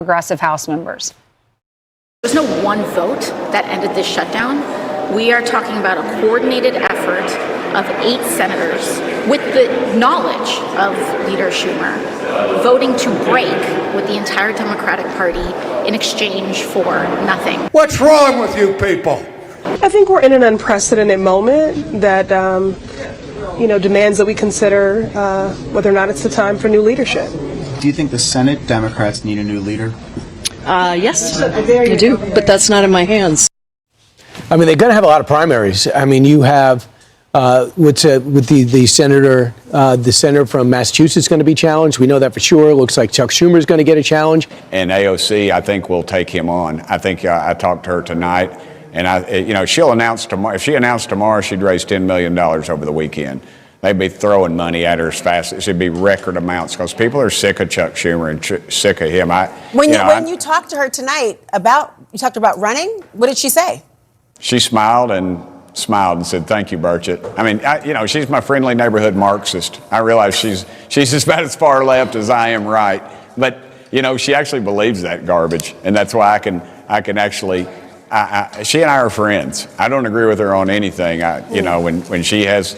progressive House members. There's no one vote that ended this shutdown. We are talking about a coordinated effort of 8 senators with the knowledge of Leader Schumer voting to break with the entire Democratic Party in exchange for nothing. What's wrong with you people? I think we're in an unprecedented moment that, demands that we consider whether or not it's the time for new leadership. Do you think the Senate Democrats need a new leader? Yes, I do, but that's not in my hands. I mean, they're going to have a lot of primaries. I mean, you have with the senator from Massachusetts going to be challenged. We know that for sure. It looks like Chuck Schumer is going to get a challenge. And AOC, I think, will take him on. I think I talked to her tonight, and she'll announce tomorrow. If she announced tomorrow, she'd raise $10 million over the weekend. They'd be throwing money at her as fast as it'd be record amounts because people are sick of Chuck Schumer and sick of him. When you talked to her tonight you talked about running, what did she say? She smiled and said, "Thank you, Burchett." I mean, she's my friendly neighborhood Marxist. I realize she's just about as far left as I am right, but she actually believes that garbage, and that's why I can actually. She and I are friends. I don't agree with her on anything. When she has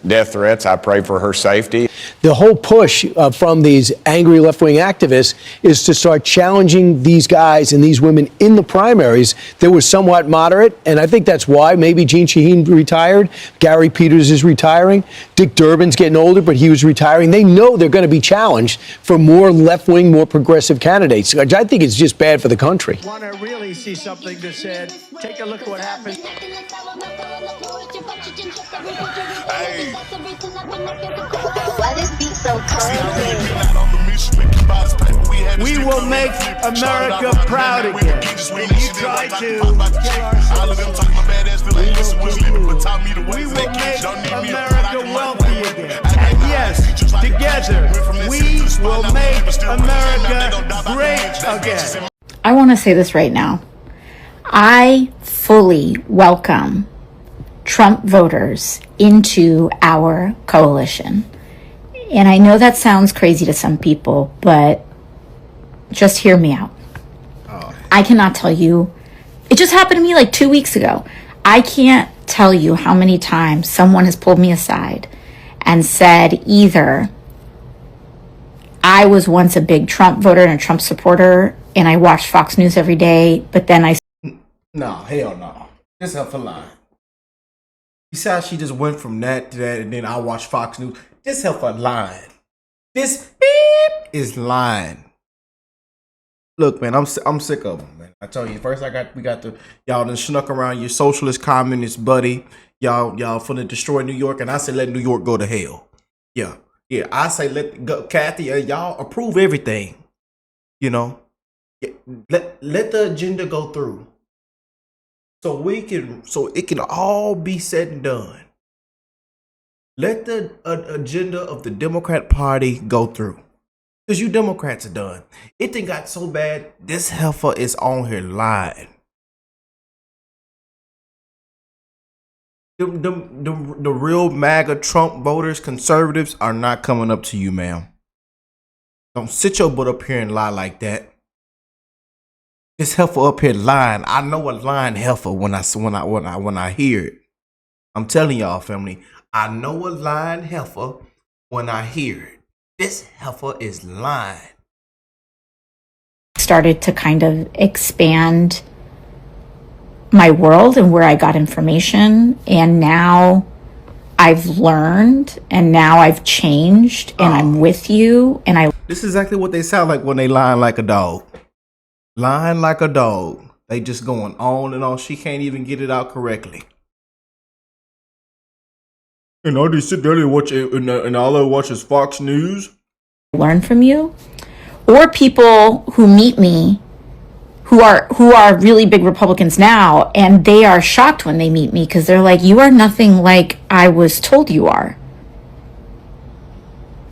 death threats, I pray for her safety. The whole push from these angry left-wing activists is to start challenging these guys and these women in the primaries that were somewhat moderate. And I think that's why maybe Jeanne Shaheen retired. Gary Peters is retiring. Dick Durbin's getting older, but he was retiring. They know they're going to be challenged for more left-wing, more progressive candidates. I think it's just bad for the country. Want to really see something that said, take a look at what happened. Hey. Why this beat so cold? We will make America proud again. When you try to kill our we will make America wealthy again. And yes, together, we will make America great again. I want to say this right now. I fully welcome Trump voters into our coalition. And I know that sounds crazy to some people, but just hear me out. I cannot tell you. It just happened to me like 2 weeks ago. I can't tell you how many times someone has pulled me aside and said either I was once a big Trump voter and a Trump supporter and I watched Fox News every day, but then I... No, hell no. This is a lie. You see how she just went from that to that and then I watched Fox News? This help her lying. This beep is lying. Look, man, I'm sick of them, man. I tell you, first we got the y'all done snuck around your socialist communist buddy. Y'all finna destroy New York, and I say let New York go to hell. Yeah. I say let go, Kathy. Y'all approve everything. Let the agenda go through, so it can all be said and done. Let the agenda of the Democrat Party go through. Because you Democrats are done. It done got so bad, this heifer is on here lying. The real MAGA Trump voters, conservatives, are not coming up to you, ma'am. Don't sit your butt up here and lie like that. This heifer up here lying. I know a lying heifer when I hear it. I'm telling y'all, family. I know a lying heifer when I hear it. This heifer is lying. Started to kind of expand my world and where I got information. And now I've learned and now I've changed and I'm with you. And This is exactly what they sound like when they lying like a dog. Lying like a dog. They just going on and on. She can't even get it out correctly. And I just sit there and watch it, and all I watch is Fox News. Learn from you, or people who meet me, who are really big Republicans now, and they are shocked when they meet me because they're like, "You are nothing like I was told you are."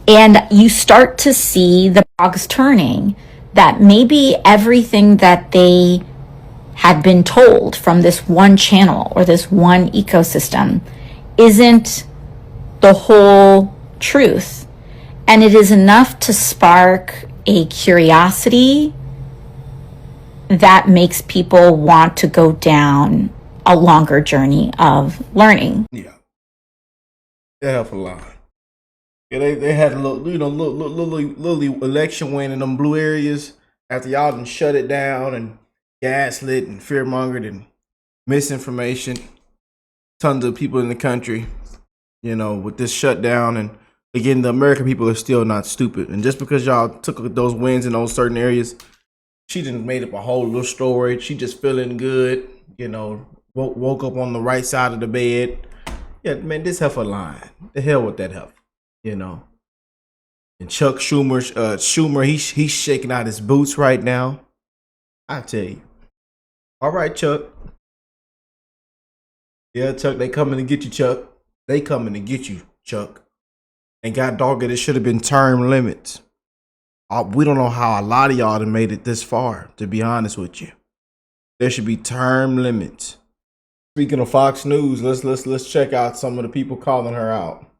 And you start to see the cogs turning. That maybe everything that they had been told from this one channel or this one ecosystem isn't the whole truth. And it is enough to spark a curiosity that makes people want to go down a longer journey of learning. Yeah. They have a lot. Yeah, they had a little election win in them blue areas after y'all done shut it down and gaslit and fearmongered and misinformation. Tons of people in the country, with this shutdown. And again, the American people are still not stupid. And just because y'all took those wins in those certain areas, she done made up a whole little story. She just feeling good, woke up on the right side of the bed. Yeah, man, this heifer lying. The hell with that heifer, And Chuck Schumer, he's shaking out his boots right now. I tell you. All right, Chuck. Yeah, Chuck, they coming to get you, Chuck. They coming to get you, Chuck. And God dog it should have been term limits. We don't know how a lot of y'all have made it this far, to be honest with you. There should be term limits. Speaking of Fox News, let's check out some of the people calling her out.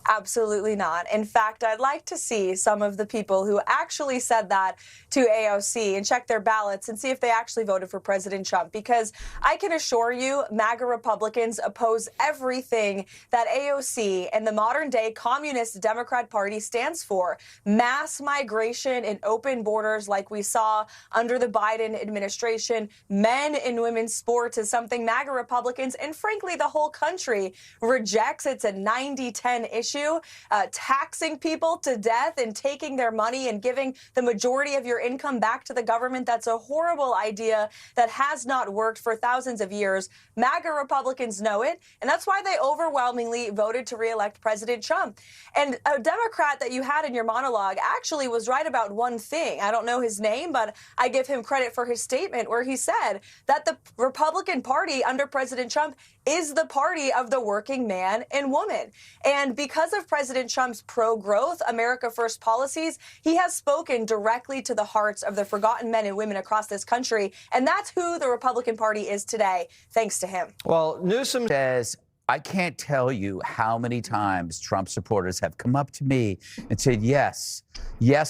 Absolutely not. In fact, I'd like to see some of the people who actually said that to AOC and check their ballots and see if they actually voted for President Trump. Because I can assure you, MAGA Republicans oppose everything that AOC and the modern day Communist Democrat Party stands for. Mass migration and open borders like we saw under the Biden administration. Men and women's sports is something MAGA Republicans and frankly the whole country rejects. It's a 90-10 issue. Taxing people to death and taking their money and giving the majority of your income back to the government. That's a horrible idea that has not worked for thousands of years. MAGA Republicans know it, and that's why they overwhelmingly voted to re-elect President Trump. And a Democrat that you had in your monologue actually was right about one thing. I don't know his name, but I give him credit for his statement where he said that the Republican Party under President Trump is the party of the working man and woman. And because of President Trump's pro-growth, America First policies, he has spoken directly to the hearts of the forgotten men and women across this country. And that's who the Republican Party is today, thanks to him. Well, Newsom says, I can't tell you how many times Trump supporters have come up to me and said, yes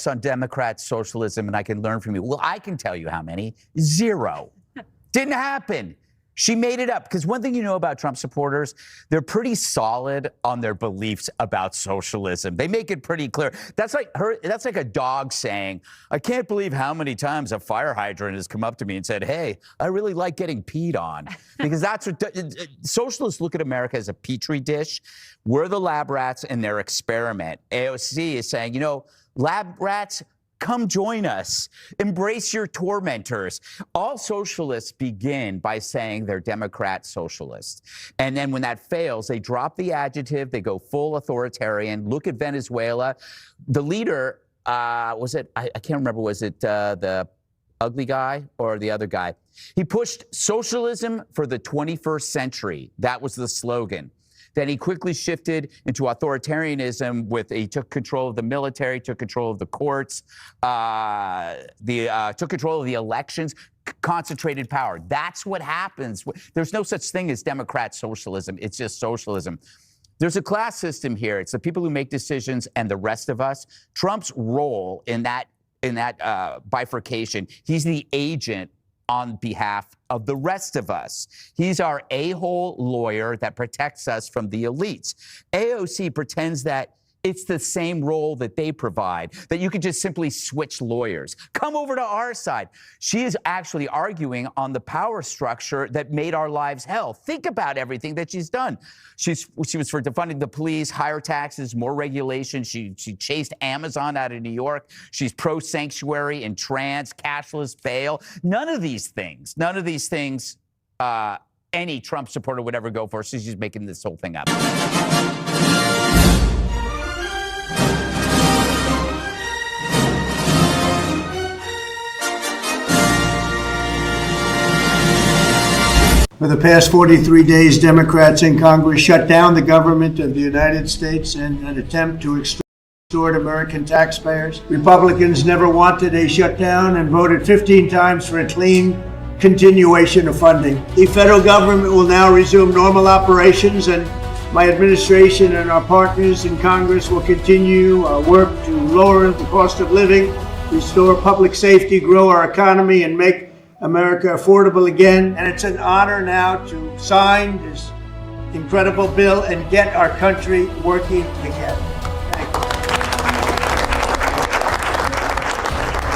on Democrat socialism, and I can learn from you. Well, I can tell you how many. 0. Didn't happen. She made it up, because one thing you know about Trump supporters, they're pretty solid on their beliefs about socialism. They make it pretty clear. That's like a dog saying, I can't believe how many times a fire hydrant has come up to me and said, hey, I really like getting peed on. Because that's what socialists look at America as a petri dish. We're the lab rats in their experiment. AOC is saying, lab rats, come join us. Embrace your tormentors. All socialists begin by saying they're Democrat socialists. And then when that fails, they drop the adjective. They go full authoritarian. Look at Venezuela. The leader, I can't remember, was it the ugly guy or the other guy? He pushed socialism for the 21st century. That was the slogan. Then he quickly shifted into authoritarianism he took control of the military, took control of the courts, took control of the elections, concentrated power. That's what happens. There's no such thing as Democrat socialism. It's just socialism. There's a class system here. It's the people who make decisions and the rest of us. Trump's role in that bifurcation, he's the agent on behalf of the rest of us. He's our a-hole lawyer that protects us from the elites. AOC pretends that it's the same role that they provide, that you can just simply switch lawyers. Come over to our side. She is actually arguing on the power structure that made our lives hell. Think about everything that she's done. She was for defunding the police, higher taxes, more regulation. She chased Amazon out of New York. She's pro-sanctuary and trans, cashless bail. None of these things any Trump supporter would ever go for. So she's making this whole thing up. For the past 43 days, Democrats in Congress shut down the government of the United States in an attempt to extort American taxpayers. Republicans never wanted a shutdown and voted 15 times for a clean continuation of funding. The federal government will now resume normal operations, and my administration and our partners in Congress will continue our work to lower the cost of living, restore public safety, grow our economy, and make America affordable again. And it's an honor now to sign this incredible bill and get our country working again.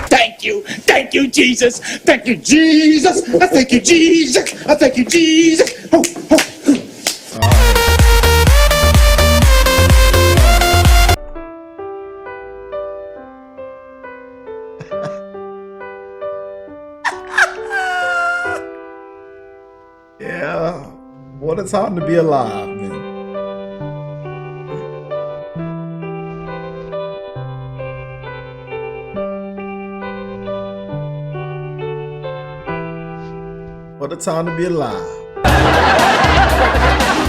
Thank you. Thank you, Jesus. Thank you, Jesus. I thank you, Jesus. I thank you, Jesus. Oh, oh. Yeah, what a time to be alive, man. What a time to be alive.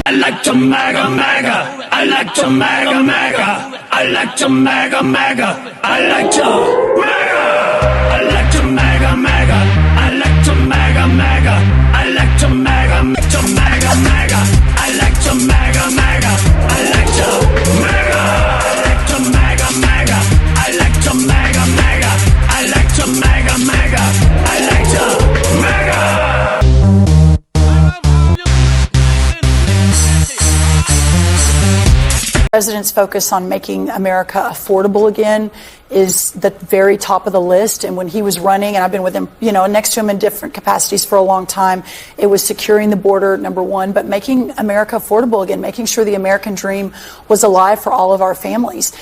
I like to MAGA, MAGA. I like to MAGA, MAGA. I like to MAGA, MAGA. I like to MAGA. I like to MAGA, MAGA. I like to MAGA, MAGA. I like to MAGA, MAGA, MAGA. I like to MAGA, MAGA. I like to MAGA. I like to MAGA, MAGA. I like to MAGA, MAGA. I like to MAGA, MAGA. I like to MAGA. The president's focus on making America affordable again is the very top of the list. And when he was running, and I've been with him, next to him in different capacities for a long time, it was securing the border, number one, but making America affordable again, making sure the American dream was alive for all of our families.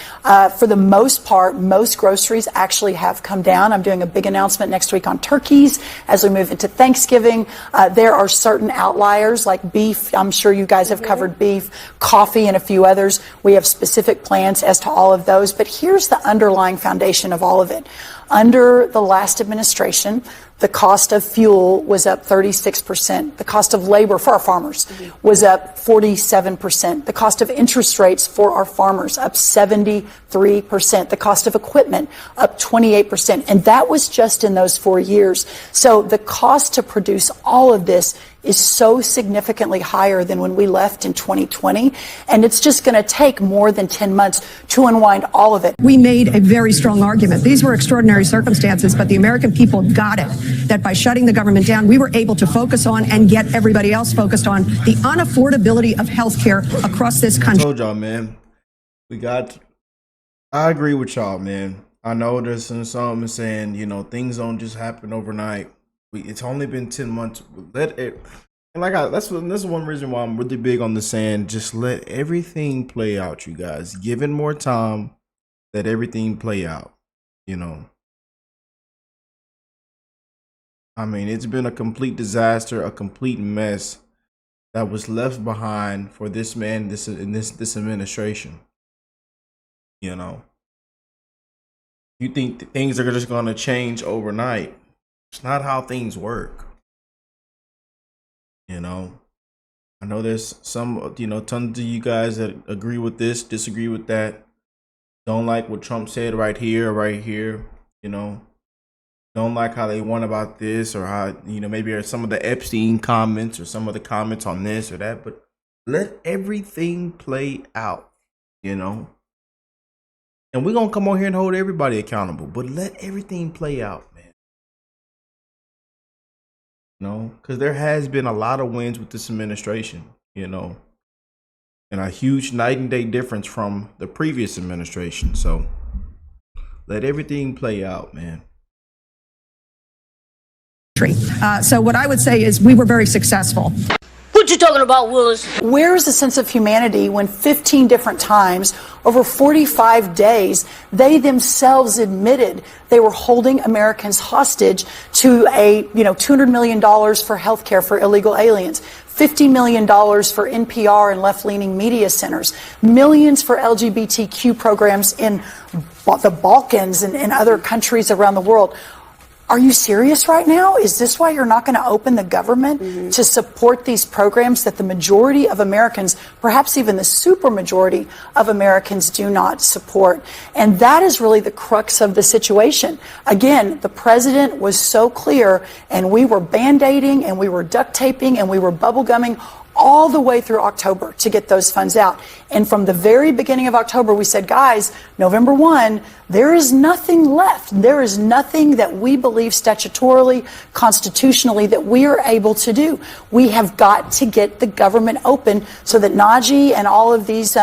For the most part, most groceries actually have come down. I'm doing a big announcement next week on turkeys as we move into Thanksgiving. There are certain outliers like beef. I'm sure you guys have covered beef, coffee, and a few others. We have specific plans as to all of those. But here's the underlying foundation of all of it. Under the last administration, the cost of fuel was up 36%. The cost of labor for our farmers was up 47%. The cost of interest rates for our farmers up 73%. The cost of equipment up 28%. And that was just in those 4 years. So the cost to produce all of this is so significantly higher than when we left in 2020. And it's just going to take more than 10 months to unwind all of it. We made a very strong argument. These were extraordinary circumstances, but the American people got it. That by shutting the government down, we were able to focus on and get everybody else focused on the unaffordability of health care across this country. I told y'all, man. I agree with y'all, man. I know there's some saying, things don't just happen overnight. It's only been 10 months. That's one reason why I'm really big on the saying, just let everything play out, you guys. Given more time, let everything play out, I mean, it's been a complete disaster, a complete mess that was left behind for this man, this administration. You think things are just going to change overnight. It's not how things work. I know there's some, tons of you guys that agree with this, disagree with that. Don't like what Trump said right here, Don't like how they went about this, or how, maybe some of the Epstein comments or some of the comments on this or that, but let everything play out, And we're going to come on here and hold everybody accountable, but let everything play out, man. Because there has been a lot of wins with this administration, and a huge night and day difference from the previous administration. So let everything play out, man. So what I would say is we were very successful. What you talking about, Willis? Where is the sense of humanity when 15 different times over 45 days they themselves admitted they were holding Americans hostage to a $200 million for health care for illegal aliens, $50 million for NPR and left-leaning media centers, millions for LGBTQ programs in the Balkans and other countries around the world. Are you serious right now? Is this why you're not going to open the government to support these programs that the majority of Americans, perhaps even the supermajority of Americans, do not support? And that is really the crux of the situation. Again, the president was so clear, and we were band-aiding, and we were duct taping, and we were bubble gumming all the way through October to get those funds out. And from the very beginning of October, we said, guys, November 1, there is nothing left. There is nothing that we believe statutorily, constitutionally, that we are able to do. We have got to get the government open so that Najee and all of these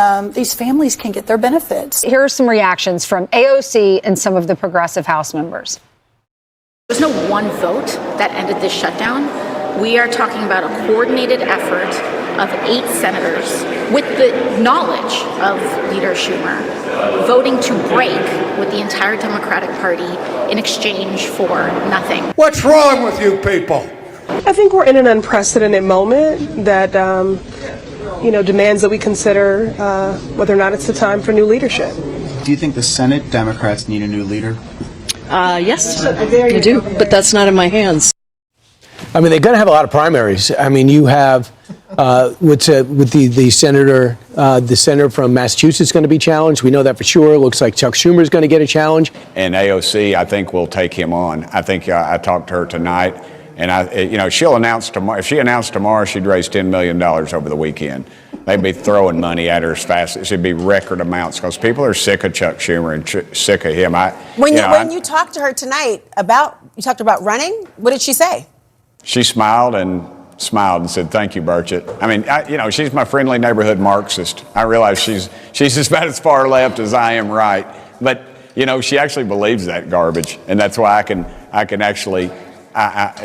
families can get their benefits. Here are some reactions from AOC and some of the progressive House members. There's no one vote that ended this shutdown. We are talking about a coordinated effort of 8 senators with the knowledge of Leader Schumer voting to break with the entire Democratic Party in exchange for nothing. What's wrong with you people? I think we're in an unprecedented moment that, demands that we consider whether or not it's the time for new leadership. Do you think the Senate Democrats need a new leader? Yes, I do, but that's not in my hands. I mean, they're going to have a lot of primaries. I mean, you have with the senator from Massachusetts going to be challenged. We know that for sure. It looks like Chuck Schumer is going to get a challenge. And AOC, I think, will take him on. I think I talked to her tonight, and she'll announce tomorrow. If she announced tomorrow, she'd raise $10 million over the weekend. They'd be throwing money at her as fast. It should be record amounts because people are sick of Chuck Schumer and sick of him. When you talked to her tonight you talked about running, what did she say? She smiled and said, "Thank you, Burchett." I mean, she's my friendly neighborhood Marxist. I realize she's about as far left as I am right, but she actually believes that garbage, and that's why I can actually.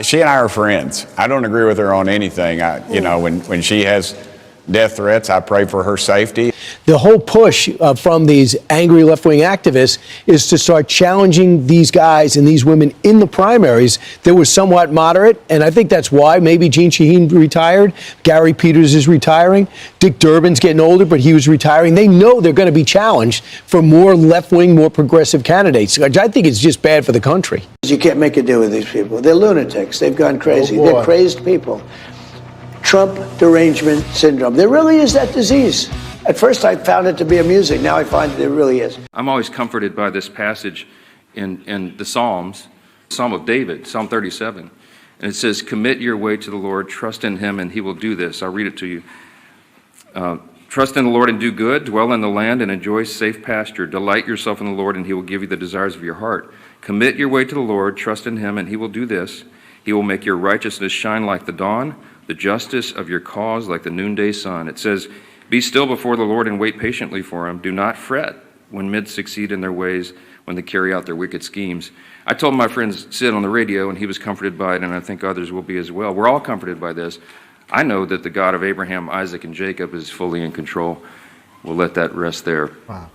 She and I are friends. I don't agree with her on anything. When she has death threats, I pray for her safety. The whole push from these angry left-wing activists is to start challenging these guys and these women in the primaries that were somewhat moderate. And I think that's why maybe Jeanne Shaheen retired. Gary Peters is retiring. Dick Durbin's getting older, but he was retiring. They know they're going to be challenged for more left-wing, more progressive candidates. I think it's just bad for the country. You can't make a deal with these people. They're lunatics. They've gone crazy. They're crazed people. Trump derangement syndrome. There really is that disease. At first, I found it to be amusing. Now I find that it really is. I'm always comforted by this passage in the Psalms, Psalm of David, Psalm 37. And it says, "Commit your way to the Lord, trust in him, and he will do this." I'll read it to you. "Trust in the Lord and do good, dwell in the land and enjoy safe pasture. Delight yourself in the Lord, and he will give you the desires of your heart. Commit your way to the Lord, trust in him, and he will do this. He will make your righteousness shine like the dawn, the justice of your cause like the noonday sun." It says, "Be still before the Lord and wait patiently for him. Do not fret when men succeed in their ways, when they carry out their wicked schemes." I told my friend Sid on the radio, and he was comforted by it, and I think others will be as well. We're all comforted by this. I know that the God of Abraham, Isaac, and Jacob is fully in control. We'll let that rest there. Wow.